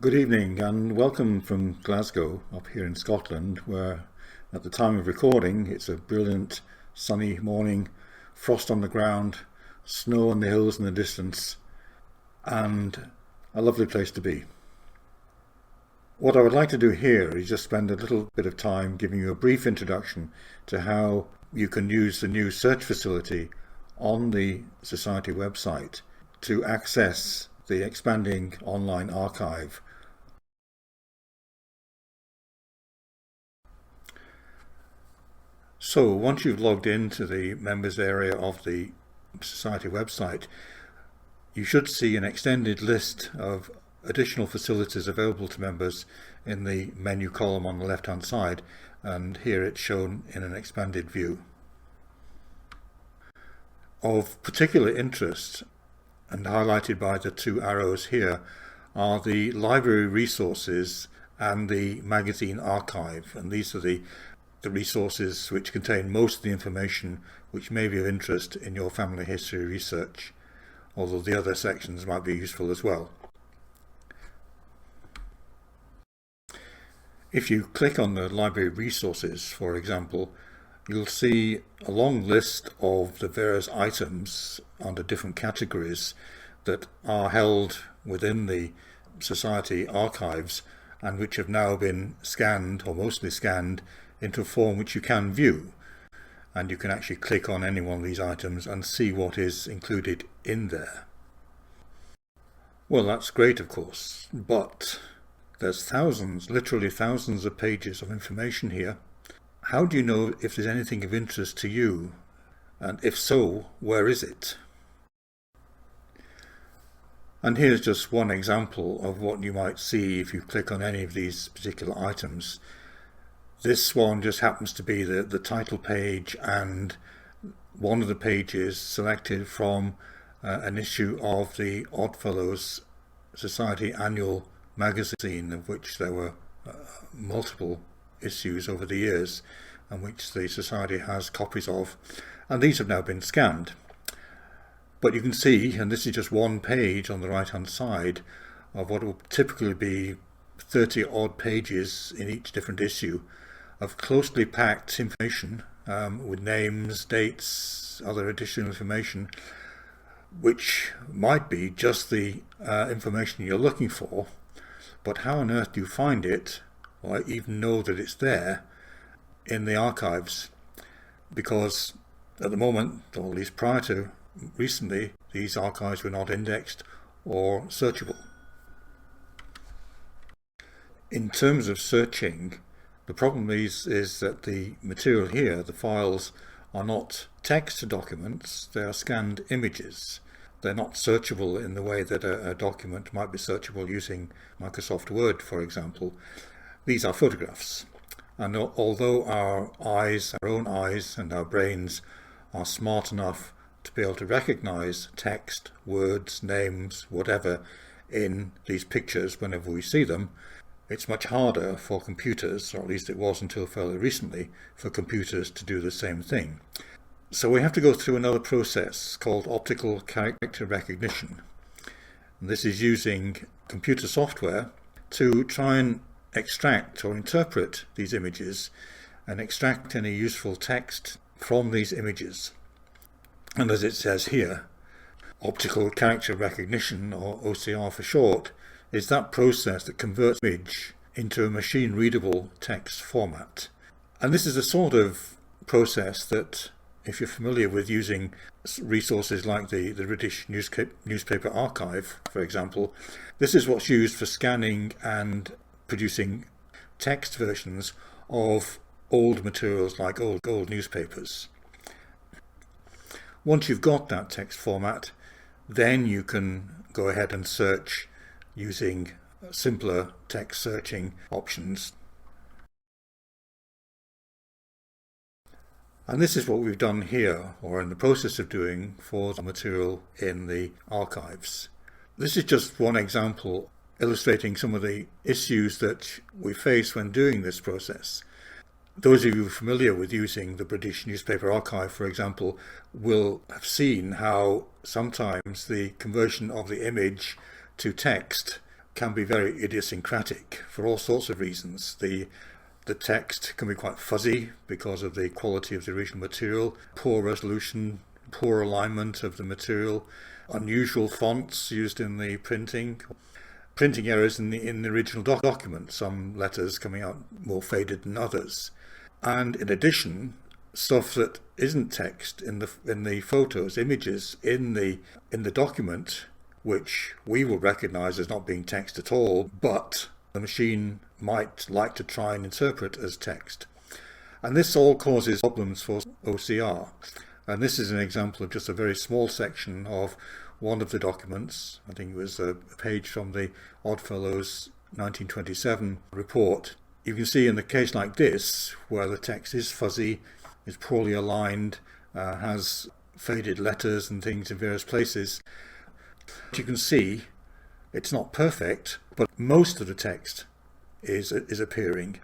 Good evening and welcome from Glasgow up here in Scotland, where at the time of recording it's a brilliant sunny morning, frost on the ground, snow on the hills in the distance, and a lovely place to be. What I would like to do here is just spend a little bit of time giving you a brief introduction to how you can use the new search facility on the Society website to access the expanding online archive. So once you've logged into the members area of the Society website, you should see an extended list of additional facilities available to members in the menu column on the left hand side, and here it's shown in an expanded view. Of particular interest, and highlighted by the two arrows here, are the library resources and the magazine archive, and these are the resources which contain most of the information which may be of interest in your family history research, although the other sections might be useful as well. If you click on the library resources, for example, you'll see a long list of the various items under different categories that are held within the Society archives and which have now been scanned, or mostly scanned, into a form which you can view, and you can actually click on any one of these items and see what is included in there. Well, that's great, of course, but there's thousands, literally thousands of pages of information here. How do you know if there's anything of interest to you? And if so, where is it? And here's just one example of what you might see if you click on any of these particular items. This one just happens to be the title page and one of the pages selected from an issue of the Oddfellows Society annual magazine, of which there were multiple issues over the years, and which the Society has copies of, and these have now been scanned. But you can see, and this is just one page on the right hand side, of what will typically be 30 odd pages in each different issue of closely packed information with names, dates, other additional information, which might be just the information you're looking for, but how on earth do you find it, or even know that it's there in the archives? Because at the moment, or at least prior to recently, these archives were not indexed or searchable. In terms of searching, the problem is that the material here, the files, are not text documents, they are scanned images. They're not searchable in the way that a document might be searchable using Microsoft Word, for example. These are photographs. And although our own eyes and our brains are smart enough to be able to recognize text, words, names, whatever, in these pictures whenever we see them, it's much harder for computers, or at least it was until fairly recently, for computers to do the same thing. So we have to go through another process called optical character recognition. And this is using computer software to try and extract or interpret these images and extract any useful text from these images. And as it says here, optical character recognition, or OCR for short, is that process that converts image into a machine-readable text format. And this is a sort of process that, if you're familiar with using resources like the British Newspaper Archive, for example, this is what's used for scanning and producing text versions of old materials like old newspapers. Once you've got that text format, then you can go ahead and search using simpler text searching options. And this is what we've done here, or in the process of doing, for the material in the archives. This is just one example illustrating some of the issues that we face when doing this process. Those of you familiar with using the British Newspaper Archive, for example, will have seen how sometimes the conversion of the image to text can be very idiosyncratic for all sorts of reasons. The text can be quite fuzzy because of the quality of the original material, poor resolution, poor alignment of the material, unusual fonts used in the printing errors in the original document, some letters coming out more faded than others. And in addition, stuff that isn't text in the photos, images in the document, which we will recognize as not being text at all, but the machine might like to try and interpret as text. And this all causes problems for OCR. And this is an example of just a very small section of one of the documents. I think it was a page from the Oddfellows 1927 report. You can see in the case like this, where the text is fuzzy, is poorly aligned, has faded letters and things in various places, you can see it's not perfect, but most of the text is appearing.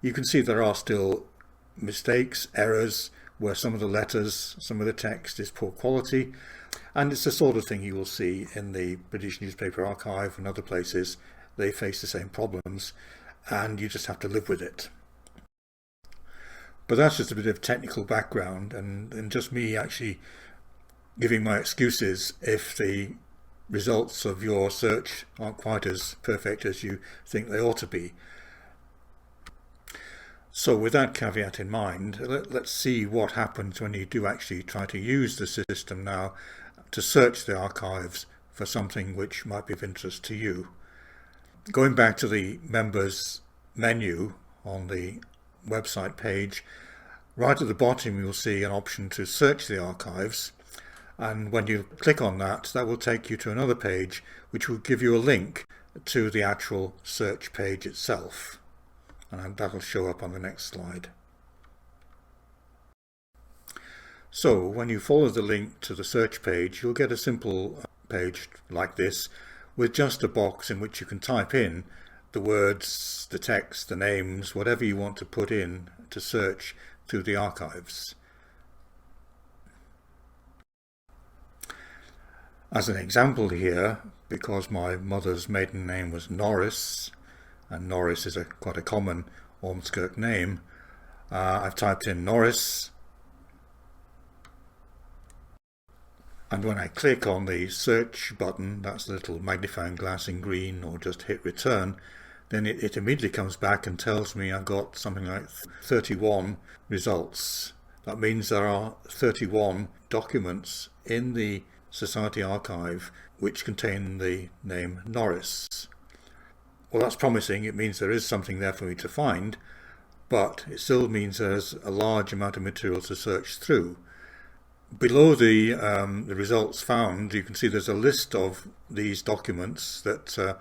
You can see there are still mistakes, errors, where some of the letters, some of the text is poor quality, and it's the sort of thing you will see in the British Newspaper Archive and other places. They face the same problems, and you just have to live with it. But that's just a bit of technical background, and just me actually giving my excuses if the results of your search aren't quite as perfect as you think they ought to be. So with that caveat in mind, let's see what happens when you do actually try to use the system now to search the archives for something which might be of interest to you. Going back to the members menu on the website page, right at the bottom you'll see an option to search the archives, and when you click on that, that will take you to another page which will give you a link to the actual search page itself, and that'll show up on the next slide. So when you follow the link to the search page, you'll get a simple page like this with just a box in which you can type in the words, the text, the names, whatever you want to put in to search through the archives. As an example here, because my mother's maiden name was Norris, and Norris is quite a common Ormskirk name, I've typed in Norris, and when I click on the search button, that's the little magnifying glass in green, or just hit return, then it immediately comes back and tells me I've got something like 31 results. That means there are 31 documents in the Society Archive which contain the name Norris. Well, that's promising. It means there is something there for me to find, but it still means there's a large amount of material to search through. Below the results found, you can see there's a list of these documents that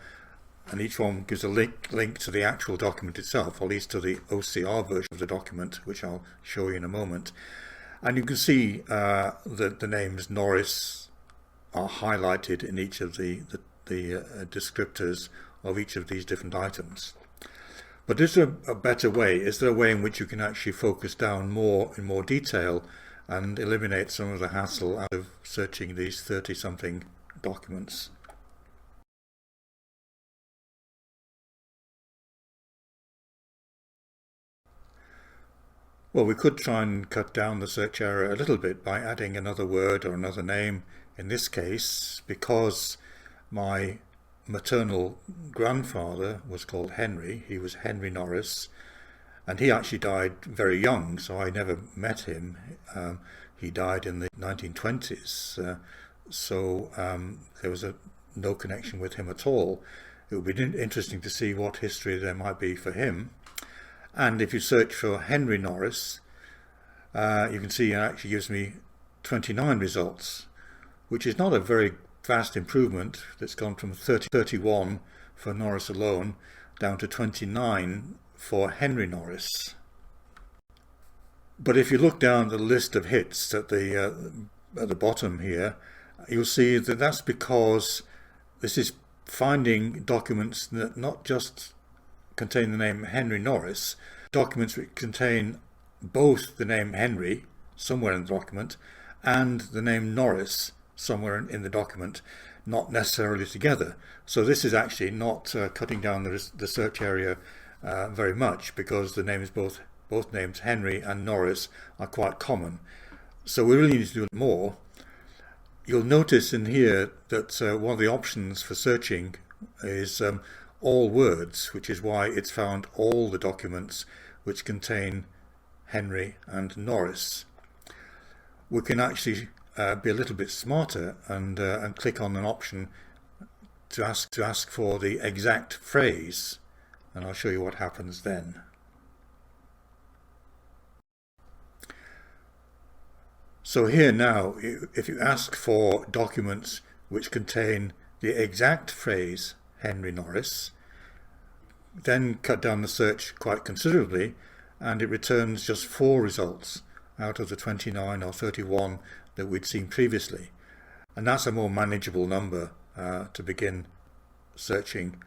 and each one gives a link to the actual document itself, or at least to the OCR version of the document, which I'll show you in a moment. And you can see that the names Norris are highlighted in each of the descriptors of each of these different items. But is there a better way? Is there a way in which you can actually focus down in more detail and eliminate some of the hassle out of searching these 30-something documents? Well, we could try and cut down the search error a little bit by adding another word or another name. In this case, because my maternal grandfather was called Henry, he was Henry Norris, and he actually died very young, so I never met him. He died in the 1920s, so there was no connection with him at all. It would be interesting to see what history there might be for him. And if you search for Henry Norris, you can see it actually gives me 29 results, which is not a very vast improvement. That's gone from 31 for Norris alone down to 29 for Henry Norris. But if you look down the list of hits at the bottom here, you'll see that that's because this is finding documents that not just contain the name Henry Norris, documents which contain both the name Henry somewhere in the document and the name Norris somewhere in the document. not necessarily together. So this is actually not cutting down the search area very much, because the names, both names Henry and Norris, are quite common. So we really need to do more. You'll notice in here that one of the options for searching is all words, which is why it's found all the documents which contain Henry and Norris. We can actually be a little bit smarter and click on an option to ask for the exact phrase, and I'll show you what happens then. So here now, if you ask for documents which contain the exact phrase Henry Norris, then cut down the search quite considerably, and it returns just 4 results out of the 29 or 31 that we'd seen previously. And that's a more manageable number to begin searching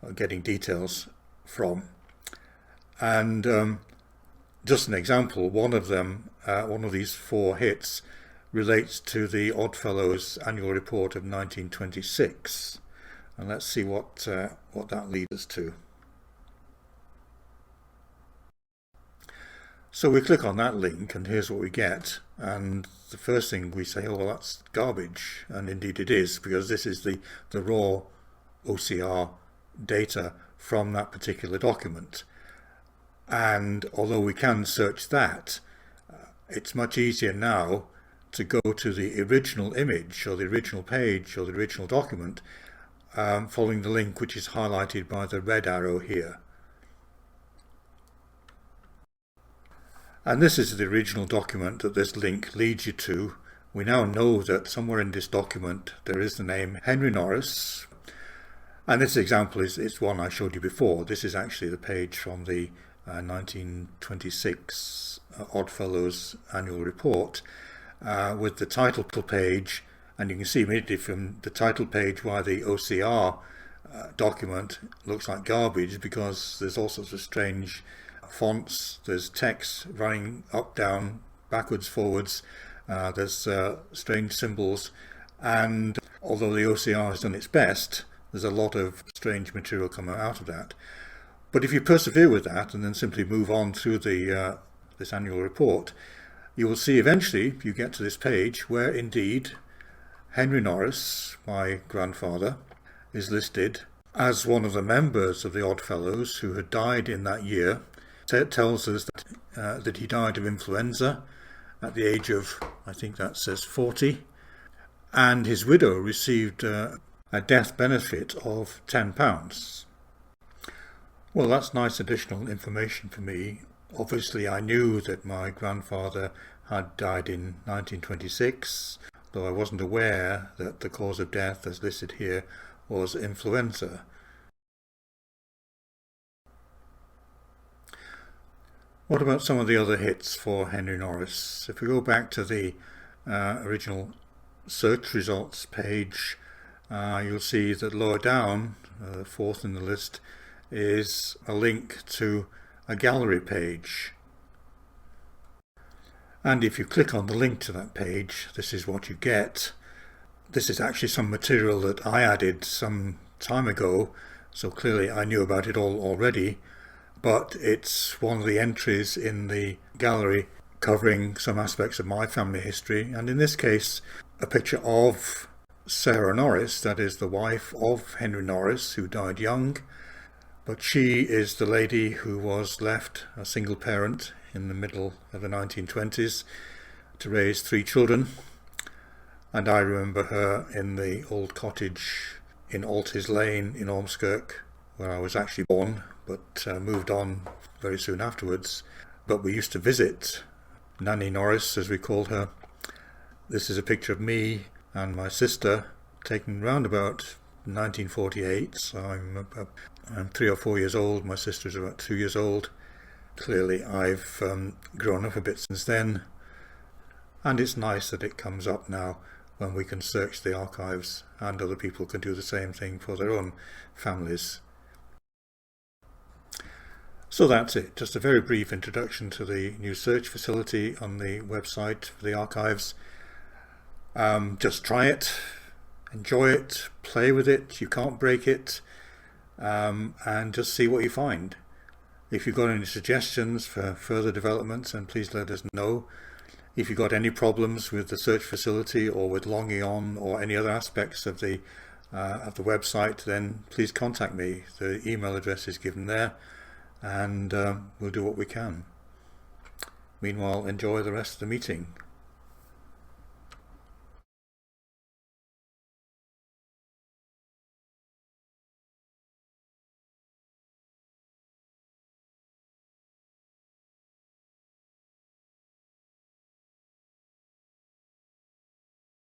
or getting details from. And just an example, one of these 4 hits relates to the Oddfellows annual report of 1926. And let's see what that leads us to. So we click on that link, and here's what we get. And the first thing we say, oh, well, that's garbage. And indeed it is, because this is the raw OCR data from that particular document. And although we can search that, it's much easier now to go to the original image or the original page or the original document, following the link which is highlighted by the red arrow here. And this is the original document that this link leads you to. We now know that somewhere in this document there is the name Henry Norris. And this example is one I showed you before. This is actually the page from the 1926 Oddfellows annual report with the title page. And you can see immediately from the title page why the OCR document looks like garbage, because there's all sorts of strange fonts, there's text running up, down, backwards, forwards, there's strange symbols, and although the OCR has done its best, there's a lot of strange material coming out of that. But if you persevere with that and then simply move on through this annual report, you will see eventually you get to this page where indeed Henry Norris, my grandfather, is listed as one of the members of the Oddfellows who had died in that year. So it tells us that he died of influenza at the age of, I think that says 40, and his widow received a death benefit of £10. Well, that's nice additional information for me. Obviously I knew that my grandfather had died in 1926, though I wasn't aware that the cause of death, as listed here, was influenza. What about some of the other hits for Henry Norris? If we go back to the original search results page, you'll see that lower down, 4th in the list, is a link to a gallery page. And if you click on the link to that page, this is what you get. This is actually some material that I added some time ago, so clearly I knew about it all already, but it's one of the entries in the gallery covering some aspects of my family history, and in this case a picture of Sarah Norris, that is the wife of Henry Norris, who died young, but she is the lady who was left a single parent in the middle of the 1920s to raise 3 children. And I remember her in the old cottage in Altys Lane in Ormskirk, where I was actually born, but moved on very soon afterwards. But we used to visit Nanny Norris, as we called her. This is a picture of me and my sister taken round about 1948, so I'm 3 or 4 years old, my sister's about 2 years old. Clearly I've grown up a bit since then, and it's nice that it comes up now when we can search the archives, and other people can do the same thing for their own families. So that's it, just a very brief introduction to the new search facility on the website for the archives. Just try it. enjoy it, play with it, you can't break it, and just see what you find. If you've got any suggestions for further developments, then please let us know. If you've got any problems with the search facility or with logging on or any other aspects of the website, then please contact me. The email address is given there, and we'll do what we can. Meanwhile, enjoy the rest of the meeting.